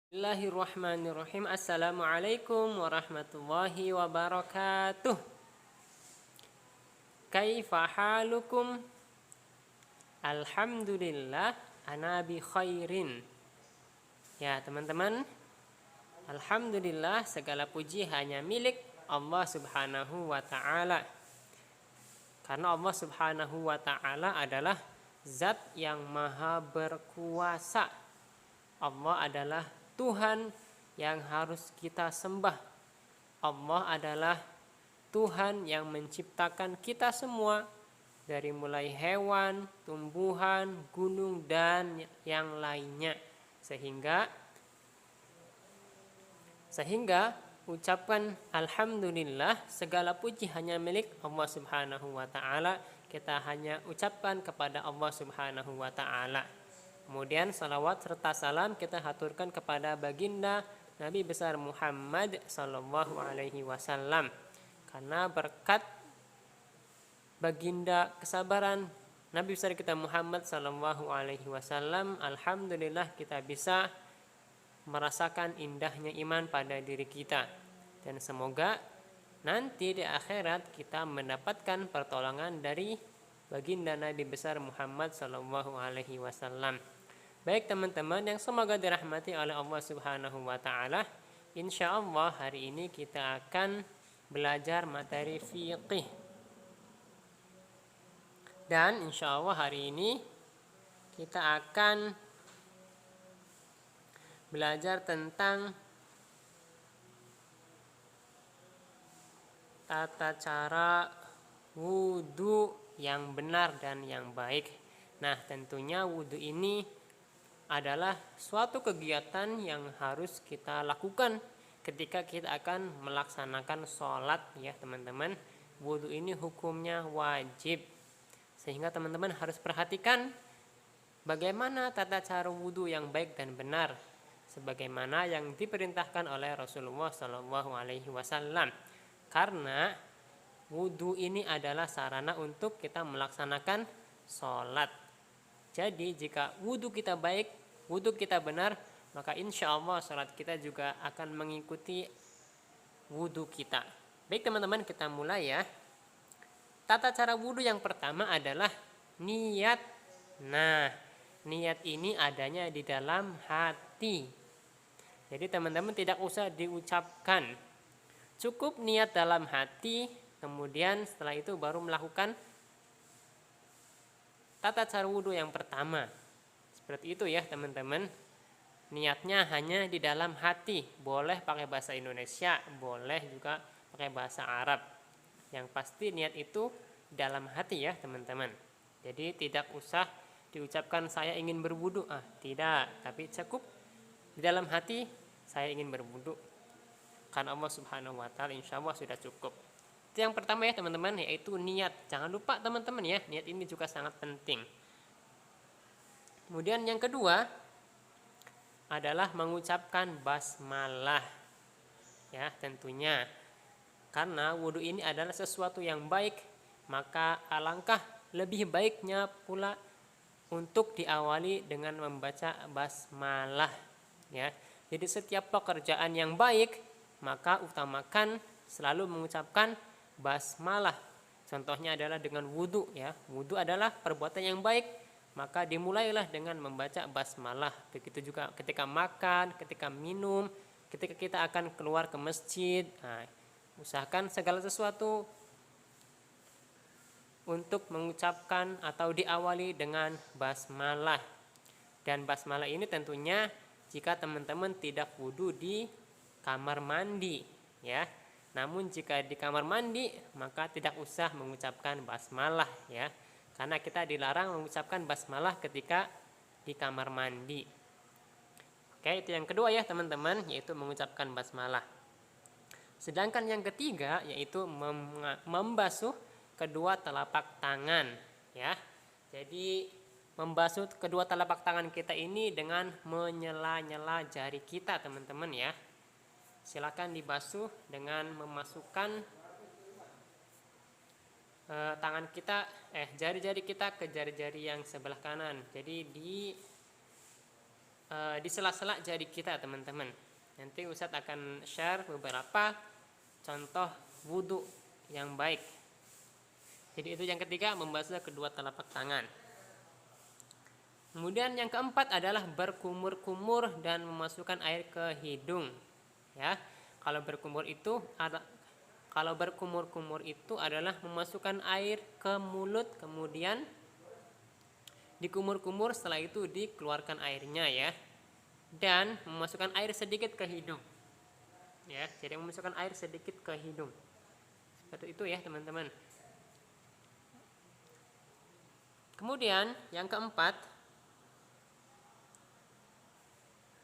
Bismillahirrahmanirrahim. Assalamualaikum warahmatullahi wabarakatuh. Kaifa halukum? Alhamdulillah ana bi khairin. Ya, teman-teman, alhamdulillah segala puji hanya milik Allah Subhanahu wa taala. Karena Allah Subhanahu wa taala adalah zat yang maha berkuasa. Allah adalah Tuhan yang harus kita sembah. Allah adalah Tuhan yang menciptakan kita semua, dari mulai hewan, tumbuhan, gunung, dan yang lainnya. Sehingga ucapan alhamdulillah, segala puji hanya milik Allah Subhanahu wa taala. Kita hanya ucapkan kepada Allah Subhanahu wa taala. Kemudian salawat serta salam kita haturkan kepada baginda Nabi besar Muhammad sallallahu alaihi wasallam. Karena berkat baginda kesabaran Nabi besar kita Muhammad sallallahu alaihi wasallam, alhamdulillah kita bisa merasakan indahnya iman pada diri kita. Dan semoga nanti di akhirat kita mendapatkan pertolongan dari baginda Nabi besar Muhammad sallallahu alaihi wasallam. Baik teman-teman yang semoga dirahmati oleh Allah Subhanahu wa taala, insyaallah hari ini kita akan belajar materi fiqih. Dan insyaallah hari ini kita akan belajar tentang tata cara wudu yang benar dan yang baik. Nah, tentunya wudu ini adalah suatu kegiatan yang harus kita lakukan ketika kita akan melaksanakan sholat, ya teman-teman. Wudu ini hukumnya wajib, sehingga teman-teman harus perhatikan bagaimana tata cara wudu yang baik dan benar, sebagaimana yang diperintahkan oleh Rasulullah Shallallahu Alaihi Wasallam. Karena wudu ini adalah sarana untuk kita melaksanakan sholat. Jadi jika wudu kita baik, wudu kita benar, maka insya Allah sholat kita juga akan mengikuti wudu kita. Baik teman-teman, kita mulai ya. Tata cara wudu yang pertama adalah niat. Nah, niat ini adanya di dalam hati. Jadi teman-teman tidak usah diucapkan. Cukup niat dalam hati, kemudian setelah itu baru melakukan tata cara wudu yang pertama. Seperti itu ya teman-teman. Niatnya hanya di dalam hati. Boleh pakai bahasa Indonesia, boleh juga pakai bahasa Arab. Yang pasti niat itu dalam hati ya teman-teman. Jadi tidak usah diucapkan saya ingin berwudu. Tidak, tapi cukup di dalam hati saya ingin berwudu. Karena Allah Subhanahu wa taala insya Allah sudah cukup. Itu yang pertama ya teman-teman, yaitu niat. Jangan lupa teman-teman ya, niat ini juga sangat penting. Kemudian yang kedua adalah mengucapkan basmalah. Ya, tentunya karena wudu ini adalah sesuatu yang baik, maka alangkah lebih baiknya pula untuk diawali dengan membaca basmalah, ya. Jadi setiap pekerjaan yang baik, maka utamakan selalu mengucapkan basmalah. Contohnya adalah dengan wudu, ya. Wudu adalah perbuatan yang baik, maka dimulailah dengan membaca basmalah. Begitu juga ketika makan, ketika minum, ketika kita akan keluar ke masjid. Usahakan segala sesuatu untuk mengucapkan atau diawali dengan basmalah. Dan basmalah ini tentunya jika teman-teman tidak wudu di kamar mandi, ya. Namun jika di kamar mandi, maka tidak usah mengucapkan basmalah, ya. Karena kita dilarang mengucapkan basmalah ketika di kamar mandi. Oke, itu yang kedua ya teman-teman, yaitu mengucapkan basmalah. Sedangkan yang ketiga yaitu membasuh kedua telapak tangan, ya. Jadi membasuh kedua telapak tangan kita ini dengan menyela-nyela jari kita teman-teman ya. Silakan dibasuh dengan memasukkan tangan kita, jari-jari kita ke jari-jari yang sebelah kanan. Jadi di sela-sela jari kita teman-teman. Nanti Ustadz akan share beberapa contoh wudhu yang baik. Jadi itu yang ketiga, membasuh kedua telapak tangan. Kemudian yang keempat adalah berkumur-kumur dan memasukkan air ke hidung. Ya, kalau berkumur-kumur itu adalah memasukkan air ke mulut, kemudian dikumur-kumur, setelah itu dikeluarkan airnya ya, dan memasukkan air sedikit ke hidung. Ya, jadi memasukkan air sedikit ke hidung. Seperti itu ya teman-teman. Kemudian yang keempat,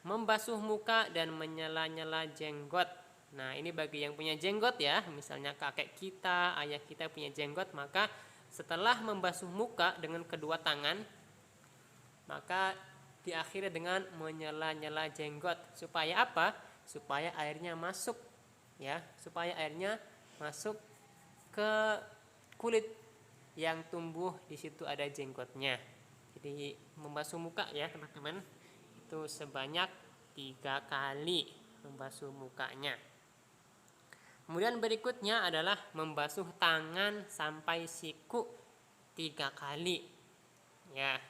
membasuh muka dan menyela-nyela jenggot. Nah, ini bagi yang punya jenggot ya, misalnya kakek kita, ayah kita punya jenggot, maka setelah membasuh muka dengan kedua tangan, maka diakhiri dengan menyela-nyela jenggot. Supaya apa? Supaya airnya masuk ya, supaya airnya masuk ke kulit yang tumbuh di situ ada jenggotnya. Jadi membasuh muka ya teman-teman, itu sebanyak 3 kali membasuh mukanya. Kemudian berikutnya adalah membasuh tangan sampai siku 3 kali. Ya.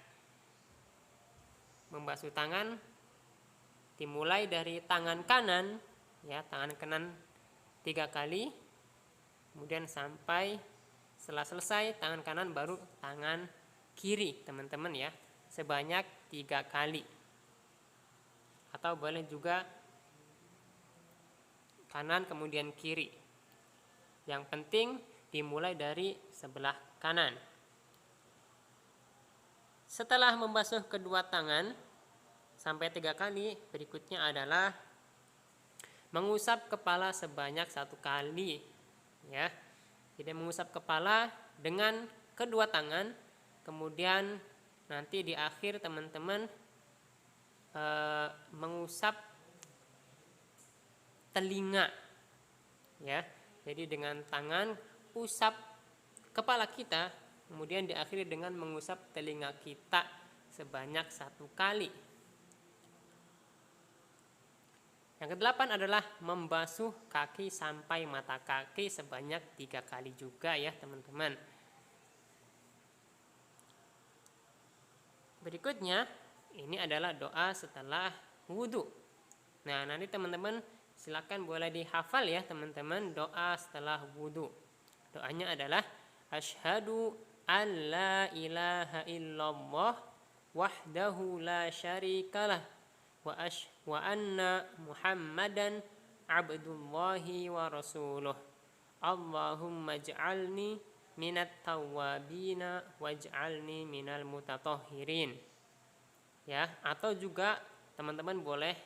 Membasuh tangan dimulai dari tangan kanan ya, tangan kanan 3 kali. Kemudian sampai setelah selesai tangan kanan baru tangan kiri teman-teman ya, sebanyak 3 kali. Atau boleh juga kanan kemudian kiri. Yang penting dimulai dari sebelah kanan. Setelah membasuh kedua tangan sampai 3 kali, berikutnya adalah mengusap kepala sebanyak 1 kali ya. Jadi mengusap kepala dengan kedua tangan, kemudian nanti di akhir teman-teman mengusap telinga ya. Jadi dengan tangan usap kepala kita, kemudian diakhiri dengan mengusap telinga kita sebanyak 1 kali. Yang kedelapan adalah membasuh kaki sampai mata kaki sebanyak 3 kali juga ya teman-teman. Berikutnya ini adalah doa setelah wudhu. Nah, nanti teman-teman silakan boleh dihafal ya teman-teman, doa setelah wudhu. Doanya adalah asyhadu an la ilaha illallah wahdahu la syarikalah wa anna muhammadan abdullahi wa rasuluh. Allahumma ij'alni minat tawwabina waj'alni minal mutatahhirin. Ya, atau juga teman-teman boleh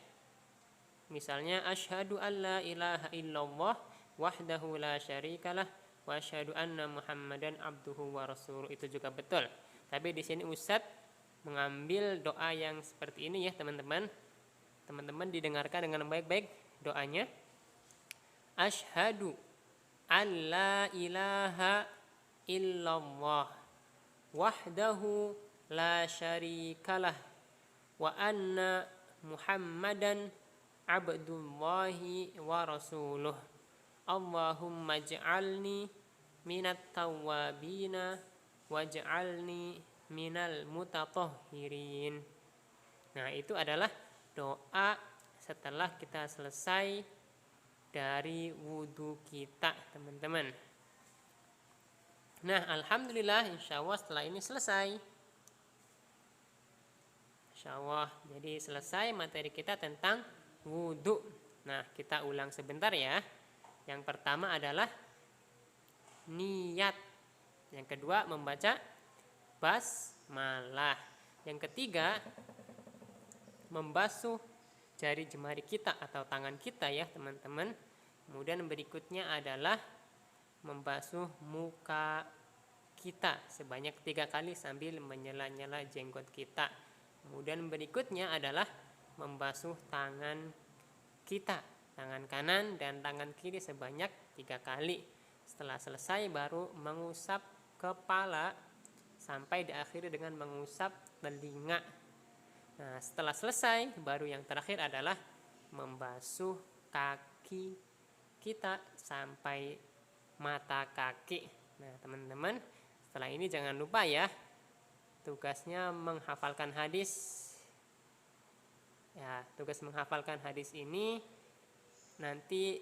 misalnya asyhadu an la ilaha illallah wahdahu la syarikalah wa asyhadu anna muhammadan abduhu wa rasuluh, itu juga betul. Tapi di sini Ustadz mengambil doa yang seperti ini ya teman-teman. Teman-teman didengarkan dengan baik-baik doanya. Asyhadu an la ilaha illallah wahdahu la syarikalah wa anna muhammadan abdullahi wa rasuluh. Allahumma ij'alni minat tawwabina waj'alni minal mutatahhirin. Nah, itu adalah doa setelah kita selesai dari wudhu kita teman-teman. Nah, alhamdulillah insya Allah setelah ini selesai. Insya Allah, jadi selesai materi kita tentang wudhu. Nah, kita ulang sebentar ya. Yang pertama adalah niat. Yang kedua membaca basmalah. Yang ketiga membasuh jari jemari kita atau tangan kita ya teman-teman. Kemudian berikutnya adalah membasuh muka kita sebanyak 3 kali sambil menyela-nyela jenggot kita. Kemudian berikutnya adalah membasuh tangan kita, tangan kanan dan tangan kiri sebanyak 3 kali. Setelah selesai baru mengusap kepala sampai diakhiri dengan mengusap telinga. Nah, setelah selesai, baru yang terakhir adalah membasuh kaki kita sampai mata kaki. Nah, teman-teman, setelah ini jangan lupa ya, tugasnya menghafalkan hadis. Ya, tugas menghafalkan hadis ini nanti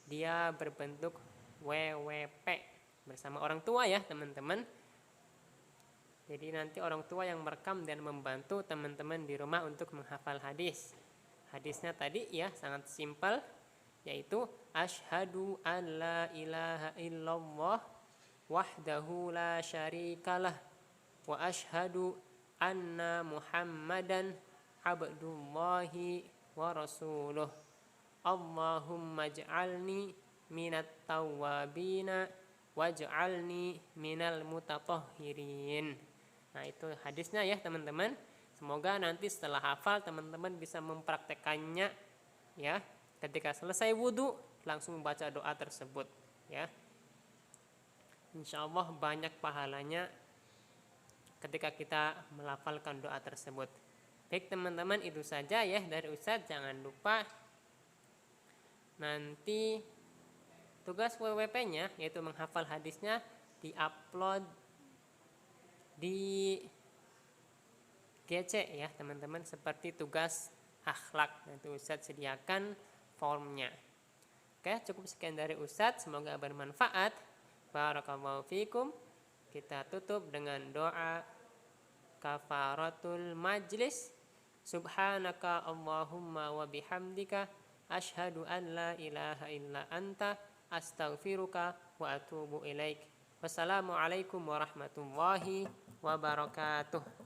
dia berbentuk WWP bersama orang tua ya, teman-teman. Jadi nanti orang tua yang merekam dan membantu teman-teman di rumah untuk menghafal hadis. Hadisnya tadi ya sangat simpel, yaitu asyhadu an la ilaha illallah wahdahu la syarikalah wa asyhadu anna muhammadan abdullahi wa rasuluh. Allahumma ij'alni minat tawwabina waj'alni minal mutatahhirin. Nah, itu hadisnya ya, teman-teman. Semoga nanti setelah hafal teman-teman bisa mempraktekannya ya. Ketika selesai wudhu langsung membaca doa tersebut ya. Insya Allah banyak pahalanya ketika kita melafalkan doa tersebut. Baik teman-teman, itu saja ya dari Ustadz. Jangan lupa nanti tugas WWP-nya yaitu menghafal hadisnya diupload di GC ya teman-teman, seperti tugas akhlak. Nanti Ustadz sediakan formnya. Oke, cukup sekian dari Ustadz, semoga bermanfaat. Barakallahu fikum. Kita tutup dengan doa kafaratul majlis. Subhanaka Allahumma wa bihamdika asyhadu an la ilaha illa anta astaghfiruka wa atubu ilaik. Wassalamualaikum warahmatullahi wabarakatuh.